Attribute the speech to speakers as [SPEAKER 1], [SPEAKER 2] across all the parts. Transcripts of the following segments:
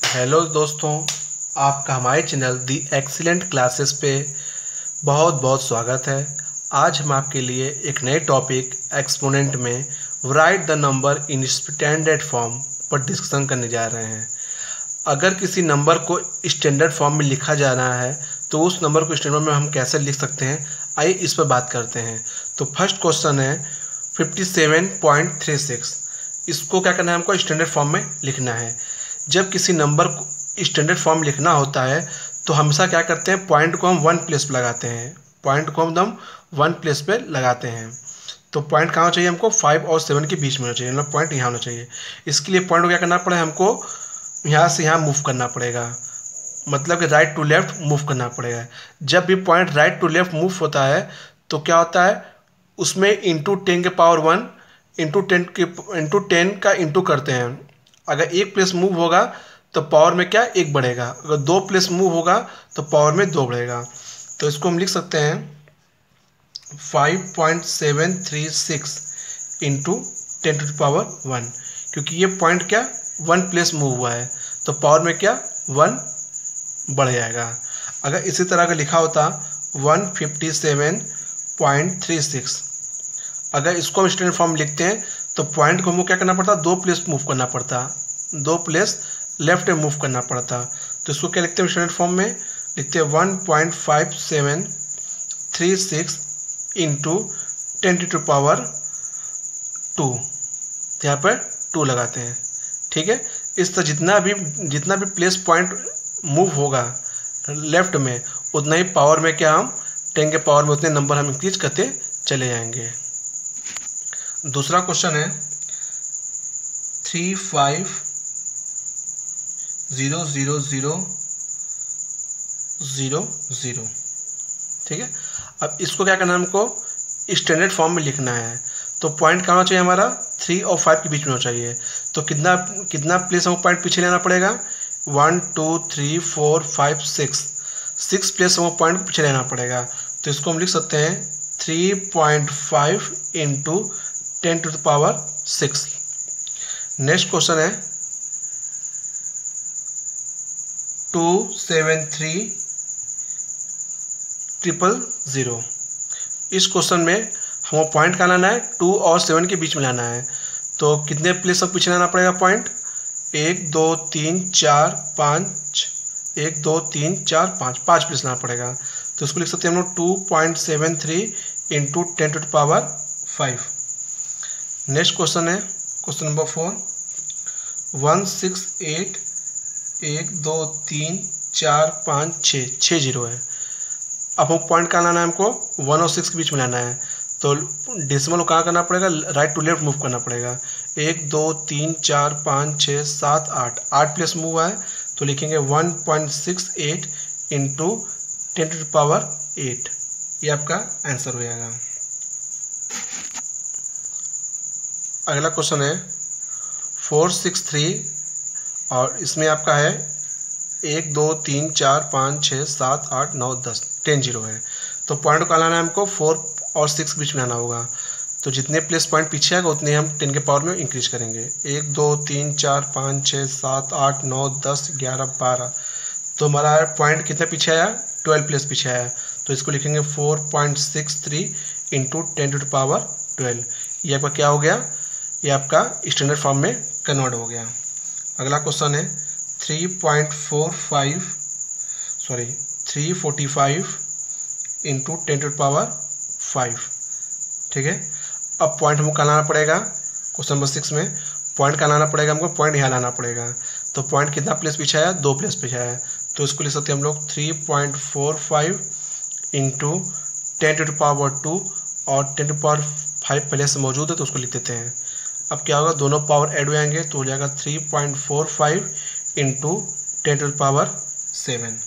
[SPEAKER 1] Hello दोस्तों, आपका हमारे चैनल दी एक्सीलेंट क्लासेस पे बहुत बहुत स्वागत है। आज हम आपके लिए एक नए टॉपिक एक्सपोनेंट में right the number in standard form पर डिस्कशन करने जा रहे हैं। अगर किसी नंबर को स्टैंडर्ड फॉर्म में लिखा जाना है तो उस नंबर को स्टैंडर्ड में हम कैसे लिख सकते हैं, आइए इस पर बात करते हैं। तो फर्स्ट क्वेश्चन है 57.36। इसको क्या करना है, हमको स्टैंडर्ड फॉर्म में लिखना है। जब किसी नंबर को स्टैंडर्ड फॉर्म लिखना होता है तो हमेशा क्या करते हैं, पॉइंट को हम वन प्लेस पे लगाते हैं। पॉइंट को हम वन प्लेस पे लगाते हैं। तो पॉइंट कहाँ चाहिए हमको, 5 और 7 के बीच में होना चाहिए, मतलब पॉइंट यहाँ होना चाहिए। इसके लिए पॉइंट को क्या करना पड़ेगा, हमको यहाँ से यहाँ मूव करना पड़ेगा, मतलब कि राइट टू लेफ्ट मूव करना पड़ेगा। जब भी point right to left move होता है तो क्या होता है, उसमें इंटू 10 के पावर 1 इंटू 10 का इंटू करते हैं। अगर एक प्लेस मूव होगा तो पावर में क्या एक बढ़ेगा, अगर 2 प्लेस मूव होगा तो पावर में 2 बढ़ेगा। तो इसको हम लिख सकते हैं 5.736 इंटू 10 टू द पावर 1, क्योंकि ये पॉइंट क्या 1 प्लेस मूव हुआ है तो पावर में क्या 1 बढ़ जाएगा। अगर इसी तरह का लिखा होता 157.36, अगर इसको हम स्टैंडर्ड फॉर्म लिखते हैं तो पॉइंट को हमको क्या करना पड़ता, 2 प्लेस मूव करना पड़ता, 2 प्लेस लेफ्ट में मूव करना पड़ता। तो इसको क्या लिखते हैं स्टैंडर्ड फॉर्म में, लिखते हैं 1.5736 इंटू 10 टू पावर 2, यहाँ पर 2 लगाते हैं। ठीक है, इस तरह जितना भी प्लेस पॉइंट मूव होगा लेफ्ट में, उतना ही पावर में क्या हम 10 के पावर में उतने नंबर हम इंक्रीज करते चले जाएंगे। दूसरा क्वेश्चन है 350000। ठीक है, अब इसको क्या करना है, हमको स्टैंडर्ड फॉर्म में लिखना है। तो पॉइंट कहाँ चाहिए हमारा, 3 और 5 के बीच में होना चाहिए। तो कितना प्लेस हमको पॉइंट पीछे लेना पड़ेगा, 1 2 3 4 5 6 प्लेस हमको पॉइंट पीछे लेना पड़ेगा। तो इसको हम लिख सकते हैं 3.5 into 10 to the power 6। Next question है 273000। इस क्वेश्चन में हमको पॉइंट कहाँ लाना है, 2 और 7 के बीच में लाना है। तो कितने प्लेस सब पीछे लाना पड़ेगा पॉइंट, 1 2 3 4 5 1 2 3 4 5 प्लेस लाना पड़ेगा। तो इसको लिख सकते हैं हम लोग 2.73 into 10 to the power 5। Next question है क्वेश्चन नंबर 4, 168 1 2 3 4 5 6 जीरो है। अब हम पॉइंट कहाँ लाना है, हमको 1 और 6 के बीच में लाना है। तो डेसिमल को कहाँ करना पड़ेगा, राइट टू लेफ्ट मूव करना पड़ेगा। 1 2 3 4 5 6 7 8 प्लेस मूव हुआ है। तो लिखेंगे 1.68 इंटू 10 टू द पावर 8, ये आपका आंसर हो जाएगा। अगला क्वेश्चन है 463 और इसमें आपका है 1 2 3 4 5 6 7 8 9 10 10 जीरो है। तो पॉइंट को लाना है हमको 4 और 6 के बीच में आना होगा। तो जितने प्लेस पॉइंट पीछे आएगा उतने हम 10 के पावर में इंक्रीज करेंगे। 1 2 3 4 5 6 7 8 9 10 11 12। तो हमारा पॉइंट कितने पीछे आया, 12 प्लेस पीछे आया। तो इसको लिखेंगे 4.63 इंटू 10 टू द पावर 12। ये आपका क्या हो गया, ये आपका स्टैंडर्ड फॉर्म में कन्वर्ट हो गया। अगला क्वेश्चन है 345 इंटू 10 टू द पावर 5। ठीक है, अब पॉइंट हमको कहाँ लाना पड़ेगा, क्वेश्चन नंबर 6 में पॉइंट कहाँ लाना पड़ेगा, हमको पॉइंट यहाँ लाना पड़ेगा। तो पॉइंट कितना प्लेस पीछे आया, 2 प्लेस पीछे आया। तो इसको लिख सकते हैं हम लोग 3.45 इंटू 10 टू द पावर 2, और 10 टू द पावर 5 पहले से मौजूद है तो उसको लिख देते हैं। अब क्या होगा, दोनों पावर ऐड हो जाएंगे तो हो जाएगा 3.45 इंटू 10 टू द पावर 7।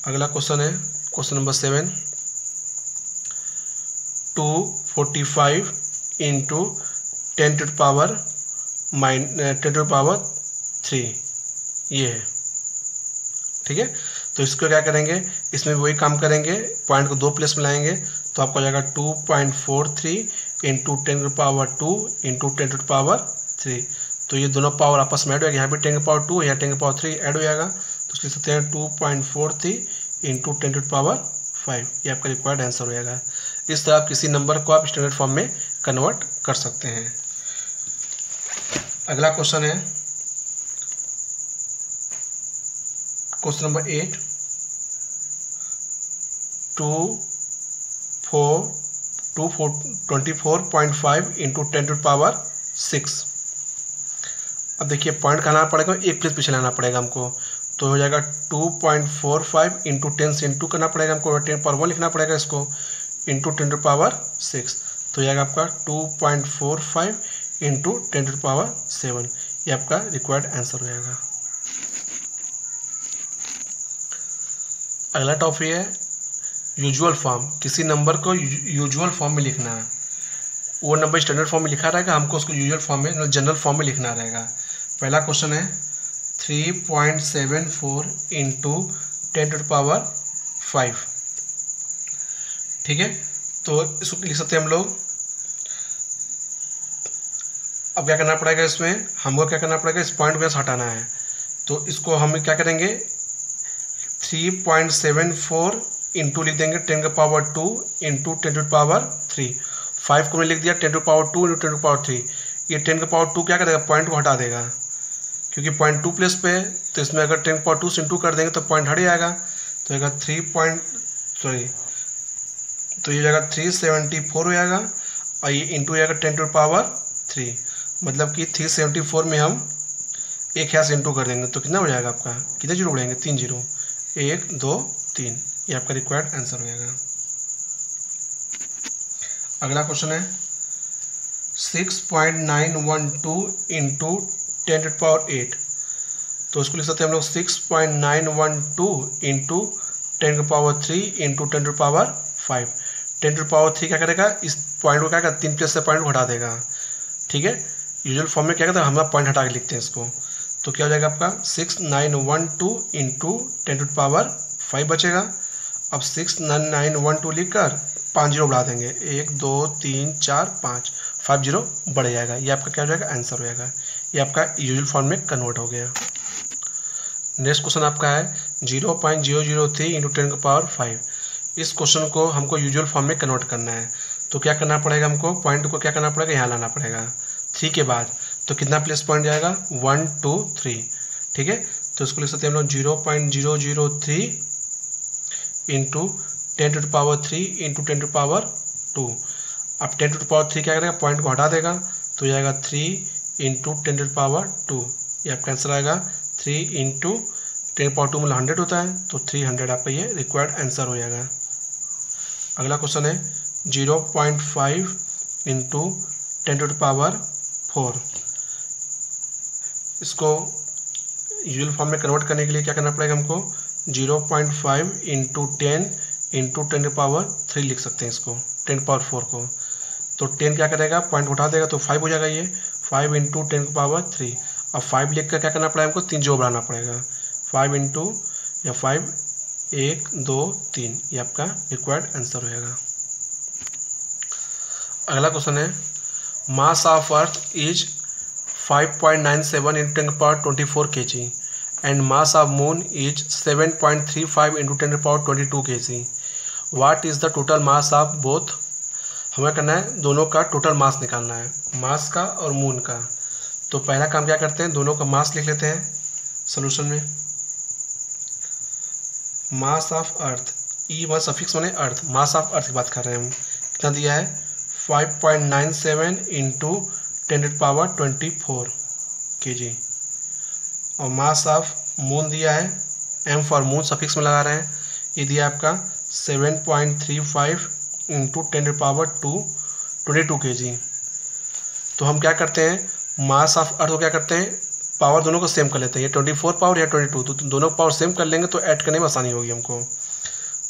[SPEAKER 1] अगला क्वेश्चन है question number 7, 245 into 10 to the power 3, ये है। ठीक है, तो इसको क्या करेंगे, इसमें वही काम करेंगे, पॉइंट को 2 प्लेस में लाएंगे। तो आपको हो जाएगा 2.43 into 10 to the power 2 into 10 to the power 3। तो ये दोनों पावर आपस में ऐड हो जाएगा, यहाँ भी 10 की पावर 2 यहाँ 10 की पावर 3 ऐड हो जाएगा, तो उसके लिख सकते हैं 2.43 इंटू 10 टू पावर 5, ये आपका रिक्वायर्ड आंसर हो जाएगा। इस तरह आप किसी नंबर को आप स्टैंडर्ड फॉर्म में कन्वर्ट कर सकते हैं। अगला क्वेश्चन है question number 8, 24.5 into 10 to power 6। अब देखिए पॉइंट कहाँ लाना पड़ेगा, एक प्लेस पीछे लाना पड़ेगा हमको, तो हो जाएगा 2.45 इंटू 10 से इंटू करना पड़ेगा हमको, 10 पावर 1 लिखना पड़ेगा इसको, इंटू 10 टू पावर 6, तो जाएगा आपका 2.45 इंटू 10 टू पावर 7, ये आपका रिक्वायर्ड आंसर हो जाएगा। अगला टॉपिक है यूजुअल फॉर्म, किसी नंबर को यूजुअल फॉर्म में लिखना है। वो नंबर स्टैंडर्ड फॉर्म में लिखा रहेगा, हमको उसको यूजुअल फॉर्म में जनरल फॉर्म में लिखना रहेगा। पहला क्वेश्चन है 3.74 इंटू 10 टू पावर 5, ठीक है, तो इसको लिख सकते हैं हम लोग। अब क्या करना पड़ेगा, इसमें हमको क्या करना पड़ेगा, इस पॉइंट को हटाना है, तो इसको हम क्या करेंगे 3.74 इंटू लिख देंगे 10 का पावर 2 इंटू 10 टू पावर 3, 5 को मैंने लिख दिया 10 to power 2 into 10 to power 3, ये 10 का पावर 2 क्या करेगा, पॉइंट को हटा देगा, क्योंकि पॉइंट 2 प्लेस पे है, तो इसमें अगर 10 पावर 2 से इंटू कर देंगे तो पॉइंट हट जाएगा, तो आएगा तो ये जाएगा 374 हो जाएगा, और ये इंटू हो जाएगा 10 टू पावर 3, मतलब कि 374 में हम एक यहाँ से इंटू कर देंगे तो कितना हो जाएगा आपका, कितने जीरो उड़ेंगे, 3 जीरो, 1 2 3, ये आपका रिक्वायर्ड आंसर हो जाएगा। अगला क्वेश्चन है 6.912 इंटू 10 टू पावर 8, तो इसको लिख सकते हैं हम लोग 6.912 into 10 to power 3 into 10 to power 5। 10 to power 3 क्या करेगा, इस पॉइंट को क्या करेगा, 3 प्लेस से पॉइंट को हटा देगा, ठीक है। यूजुअल फॉर्म में क्या कहते हैं, हम पॉइंट हटा के लिखते हैं इसको, तो क्या हो जाएगा आपका 6912 इंटू 10 टू पावर 5 बचेगा। अब 6912 लिखकर 5 जीरो बढ़ा देंगे, 1 2 3 4 5, 5 जीरो बढ़ जाएगा, ये आपका क्या हो जाएगा, आंसर हो जाएगा, ये आपका यूजुअल फॉर्म में कन्वर्ट हो गया। नेक्स्ट क्वेश्चन आपका है 0.003 इंटू 10 का पावर 5, इस क्वेश्चन को हमको यूजुअल फॉर्म में कन्वर्ट करना है, तो क्या करना पड़ेगा, हमको पॉइंट को क्या करना पड़ेगा, यहाँ लाना पड़ेगा 3 के बाद, तो कितना प्लेस पॉइंट जाएगा, 1 2 3, ठीक है, तो इसको लिख सकते हैं हम लोग 0.003 into 10 to power 3 into 10 to power 2। अब 10 टू पावर 3 क्या करेगा, पॉइंट को हटा देगा, तो जाएगा 3 इंटू 10 टू पावर 2, ये आपका आंसर आएगा 3 इंटू 10 पावर 2 मतलब 100 होता है, तो 300 आपका ये रिक्वायर्ड आंसर हो जाएगा। अगला क्वेश्चन है 0.5 इंटू 10 टू पावर 4, इसको यूजुअल फॉर्म में कन्वर्ट करने के लिए क्या करना पड़ेगा हमको, 0.5 इंटू 10 इंटू 10 टू पावर 3 लिख सकते हैं इसको, 10 पावर 4 को, तो 10 क्या करेगा, पॉइंट उठा देगा, तो 5 हो जाएगा, ये 5 इंटू 10 पावर 3। अब 5 लिख कर क्या करना पड़ेगा हमको, 3 जीरो बढ़ाना पड़ेगा, 5 इंटू या 5 1 2 3, ये आपका रिक्वायर्ड आंसर हो जाएगा। अगला क्वेश्चन है mass of earth is 5.97 into 10 power 24 kg and mass of moon is 7.35 into 10 power 22 kg. What is the total mass of both? हमें करना है दोनों का टोटल मास निकालना है, मास का और मून का। तो पहला काम क्या करते हैं, दोनों का मास लिख लेते हैं सोल्यूशन में। Mass of earth, E one suffix माने अर्थ, मास ऑफ अर्थ की बात कर रहे हैं हम, कितना दिया है 5.97 इंटू 10 पावर 24 kg, और मास ऑफ मून दिया है, एम फॉर मून सफिक्स में लगा रहे हैं, ये दिया आपका 7.35 इंटू 10 पावर 22 kg। तो हम क्या करते हैं, मास ऑफ अर्थ को क्या करते हैं, पावर दोनों को सेम कर लेते हैं, ये 24 पावर या 22, तो दोनों पावर सेम कर लेंगे तो ऐड करने में आसानी होगी हमको।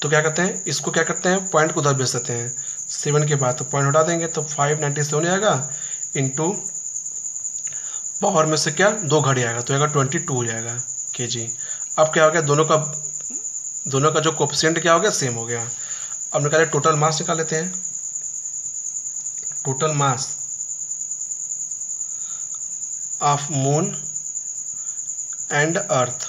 [SPEAKER 1] तो क्या करते हैं, इसको क्या करते हैं, पॉइंट को उधर भेज देते हैं 7 के बाद, तो पॉइंट हटा देंगे तो 597 हो जाएगा, इंटू पावर में से क्या 2 घट जाएगा, तो आएगा 22 हो जाएगा kg। अब क्या हो गया, दोनों का जो कोएफिशिएंट क्या हो गया, सेम हो गया। अब निकाले टोटल मास, निकाल लेते हैं total mass. Of moon and earth,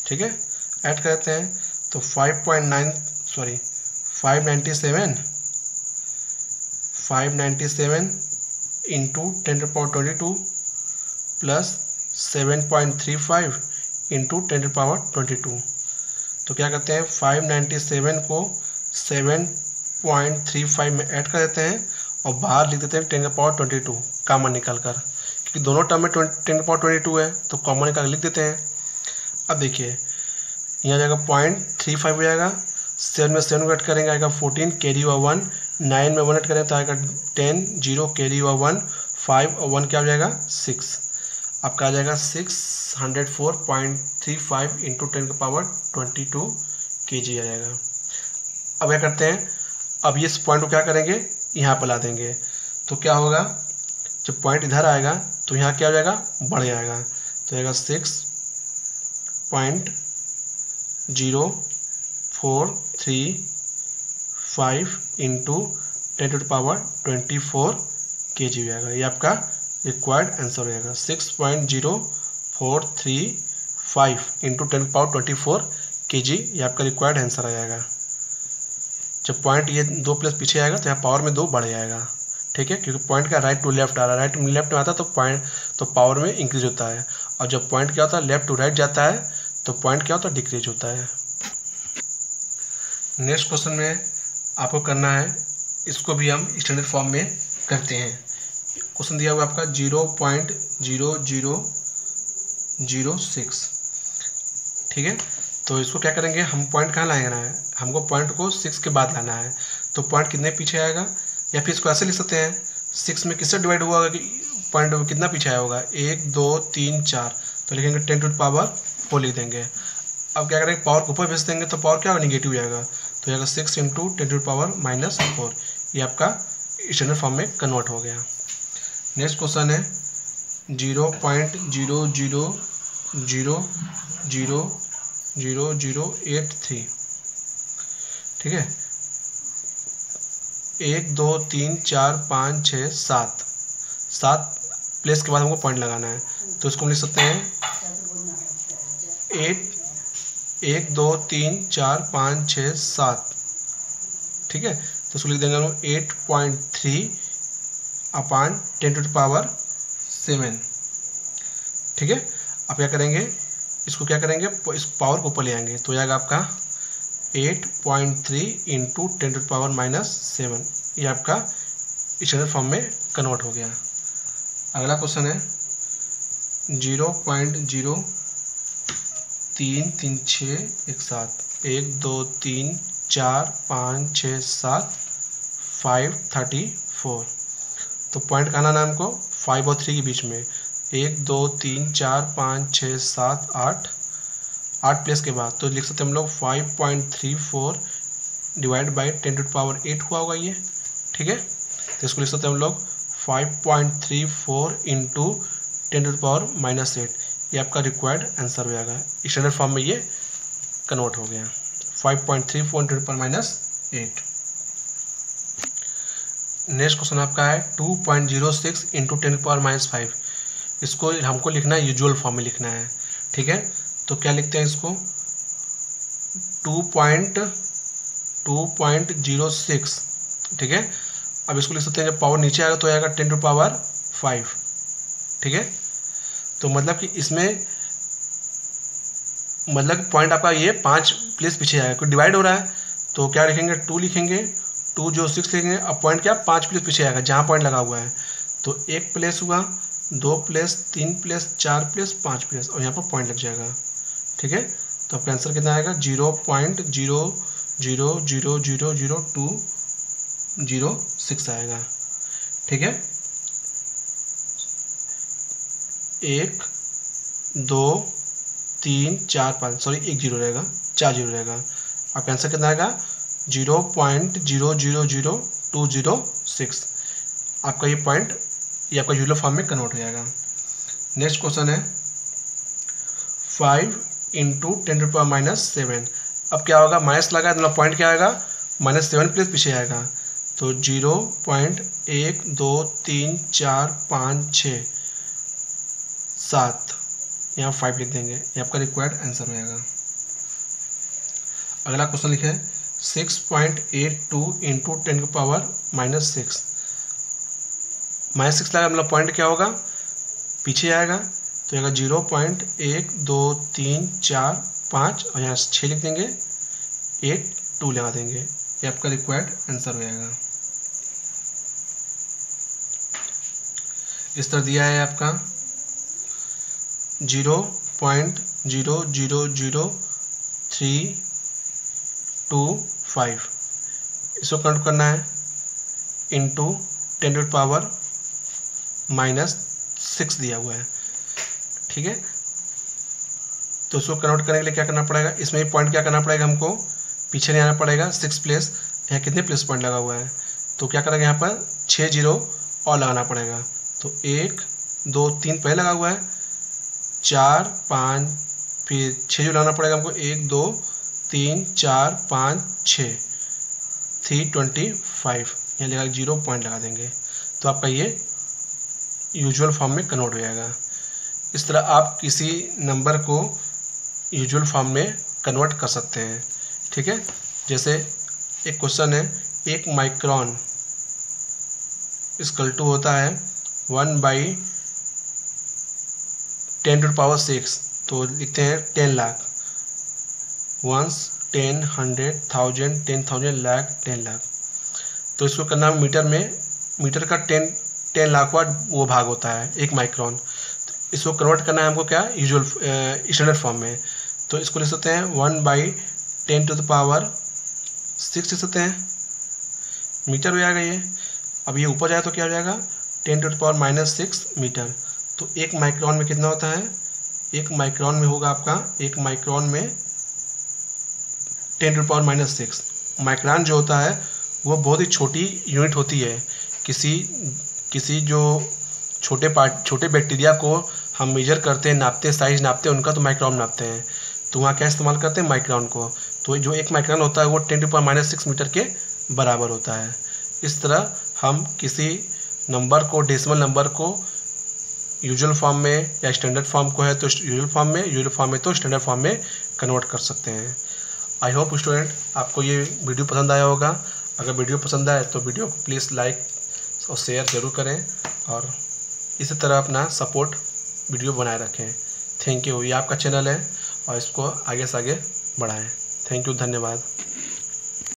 [SPEAKER 1] ठीक है, ऐड करते हैं तो 597 इंटू 10⁻22 प्लस 7.35 इंटू 10⁻22। तो क्या करते हैं 597 को 7.35 में ऐड कर देते हैं और बाहर लिख देते हैं 10⁻22 कॉमन निकाल कर, क्योंकि दोनों टर्म में 10⁻22 है तो कॉमन निकाल लिख देते हैं। अब देखिए यहाँ जाएगा 0.35 हो जाएगा, 7 में 7 को ऐड करेंगे आएगा 14, कैरी हुआ 1, 9 में 1 ऐड करें तो आएगा 10, 0 कैरी हुआ 1, 5 और 1 क्या हो जाएगा 6। आपका आ जाएगा 604.35 इंटू 10⁻22 kg आ जाएगा। अब क्या करते हैं, अब ये इस पॉइंट को क्या करेंगे यहाँ पर ला देंगे, तो क्या होगा जब पॉइंट इधर आएगा तो यहाँ क्या हो जाएगा बढ़ जाएगा, तो आएगा 6.0435 इंटू 10⁻24 kg हो जाएगा। ये आपका रिक्वायर्ड आंसर हो जाएगा 6.0435 इंटू 10⁻24 kg, ये आपका रिक्वायर्ड आंसर आ जाएगा। जब पॉइंट ये 2 प्लस पीछे आएगा तो यहाँ पावर में 2 बढ़ जाएगा, ठीक है, क्योंकि पॉइंट का राइट टू लेफ्ट आ रहा है, राइट टू लेफ्ट में आता है तो पॉइंट तो पावर में इंक्रीज होता है, और जब पॉइंट क्या होता है लेफ्ट टू राइट जाता है तो पॉइंट क्या होता है डिक्रीज होता है। नेक्स्ट क्वेश्चन में आपको करना है, इसको भी हम स्टैंडर्ड फॉर्म में करते हैं। क्वेश्चन दिया हुआ आपका 0.0006, ठीक है, तो इसको क्या करेंगे हम पॉइंट कहाँ लाना है, हमको पॉइंट को 6 के बाद लाना है, तो पॉइंट कितने पीछे आएगा, या फिर इसको ऐसे लिख सकते हैं 6 में किससे डिवाइड हुआ होगा कि पॉइंट कितना पीछे आया होगा, 1 2 3 4, तो लिखेंगे 10⁻4 लिख देंगे। अब क्या करेंगे पावर को ऊपर भेज देंगे तो पावर क्या होगा निगेटिव जाएगा, तो आएगा 6 इंटू 10⁻⁻4, ये आपका स्टैंडर्ड फॉर्म में कन्वर्ट हो गया। नेक्स्ट क्वेश्चन है 0.00000083, ठीक है, 1 2 3 4 5 6 7 प्लेस के बाद हमको पॉइंट लगाना है, तो इसको हम लिख सकते हैं 1 2 3 4 5 6 7, ठीक है, तो इसको लिख देंगे हम 8.3/10⁻7, ठीक है। अब क्या करेंगे इसको क्या करेंगे इस पावर को ऊपर ले आएंगे तो आएगा आपका 8.3 इंटू 10⁻7, ये आपका स्टैंडर्ड फॉर्म में कन्वर्ट हो गया। अगला क्वेश्चन है 0.033617, 1 2 3 4 5 6 7 534, तो पॉइंट कहाँ लाना है हमको 5 और 3 के बीच में, 1 2 3 4 5 6 7 8 प्लेस के बाद तो लिख सकते हैं हम लोग 5.34 डिवाइड बाई 10⁸ हुआ होगा ये, ठीक है, तो इसको लिख सकते हैं हम लोग 5.34 इंटू 10⁻⁻8, ये आपका रिक्वायर्ड आंसर हो जाएगा। स्टैंडर्ड फॉर्म में ये कन्वर्ट हो गया 5.34 इंटू 10⁻8। नेक्स्ट क्वेश्चन आपका है 2.06 इंटू 10⁻⁻5, इसको हमको लिखना है यूजुअल फॉर्म में लिखना है, ठीक है, तो क्या लिखते हैं इसको 2.06, ठीक है। अब इसको लिख सकते हैं जब पावर नीचे आएगा तो आएगा 10⁵, ठीक है, तो मतलब कि इसमें मतलब पॉइंट आपका ये 5 प्लेस पीछे आएगा, कोई डिवाइड हो रहा है तो क्या लिखेंगे 2 लिखेंगे, 2 जो 6 लिखेंगे, अब पॉइंट क्या 5 प्लेस पीछे आएगा जहाँ पॉइंट लगा हुआ है, तो 1 प्लेस हुआ, 2 प्लेस, 3 प्लेस, 4 प्लेस, 5 प्लेस, और यहाँ पर पॉइंट लग जाएगा, ठीक है, तो आपका आंसर कितना आएगा 0.00000206 आएगा, ठीक है। 1 2 3 4 5 सॉरी 1 0 रहेगा, 4 0 रहेगा, आपका आंसर कितना आएगा 0.000206, आपका ये पॉइंट ये आपका यूलर फॉर्म में कन्वर्ट हो जाएगा। नेक्स्ट क्वेश्चन है 5 इंटू 10⁻⁻7, अब क्या होगा माइनस लगा है तो पॉइंट क्या आएगा -7 प्लेस पीछे आएगा, तो 0.123456 7 यहाँ 5 लिख देंगे, ये आपका रिक्वायर्ड आंसर हो जाएगा। अगला क्वेश्चन लिखे 6.82 इंटू 10 की पावर -6। -6 लगा मतलब पॉइंट क्या होगा, पीछे आएगा, तो आएगा 0.123456 और यहाँ 6 लिख देंगे, 82 लगा देंगे, ये आपका रिक्वायर्ड आंसर हो जाएगा। इस तरह दिया है आपका 0.000325, इसको काउंट करना है इंटू 10 टू पावर -6 दिया हुआ है, ठीक है। तो इसको कन्वर्ट करने के लिए क्या करना पड़ेगा, इसमें पॉइंट क्या करना पड़ेगा, हमको पीछे नहीं आना पड़ेगा, 6 प्लेस, यहाँ कितने प्लेस पॉइंट लगा हुआ है, तो क्या करेंगे यहाँ पर 6 0 और लगाना पड़ेगा। तो 1 2 3 पहले लगा हुआ है, 4 5 फिर 6 जो लगाना पड़ेगा हमको, 1 2 3 4 5 6 325, यहाँ लगा 0 पॉइंट लगा देंगे, तो आपका ये यूजुअल फॉर्म में कन्वर्ट हो जाएगा। इस तरह आप किसी नंबर को यूजुअल फॉर्म में कन्वर्ट कर सकते हैं, ठीक है। जैसे एक क्वेश्चन है, 1 माइक्रोन इक्वल टू होता है 1/10 टू पावर 6, तो लिखते हैं 10 लाख, 1 10 100 1000 10,000 लाख 10 लाख। तो इसको करना मीटर में, मीटर का 10 लाख वाट वो भाग होता है 1 माइक्रोन, तो इसको कन्वर्ट करना है हमको क्या, यूजुअल स्टैंडर्ड फॉर्म में। तो इसको लिख सकते हैं 1/10 टू द पावर 6 लिख सकते हैं, मीटर हो जाएगा ये। अब ये ऊपर जाए तो क्या हो जाएगा, 10 टू द पावर -6 मीटर। तो 1 माइक्रोन में कितना होता है, 1 माइक्रोन में होगा आपका, 1 माइक्रोन में 10 टू द पावर -6। माइक्रोन जो होता है वो बहुत ही छोटी यूनिट होती है, किसी जो छोटे बैक्टीरिया को हम मेजर करते हैं, नापते हैं, साइज नापते हैं उनका, तो माइक्रोन नापते हैं, तो वहाँ क्या इस्तेमाल करते हैं, माइक्रोन को। तो जो 1 माइक्रोन होता है वो 10 टू पावर -6 मीटर के बराबर होता है। इस तरह हम किसी नंबर को, डेसिमल नंबर को यूजुअल फॉर्म में या स्टैंडर्ड फॉर्म को है तो यूजुअल फॉर्म में तो स्टैंडर्ड फॉर्म में कन्वर्ट कर सकते हैं। आई होप स्टूडेंट आपको ये वीडियो पसंद आया होगा। अगर वीडियो पसंद आए तो वीडियो को प्लीज़ लाइक और शेयर ज़रूर करें, और इसी तरह अपना सपोर्ट वीडियो बनाए रखें। Thank you. ये आपका चैनल है और इसको आगे से आगे बढ़ाएं। थैंक यू, धन्यवाद।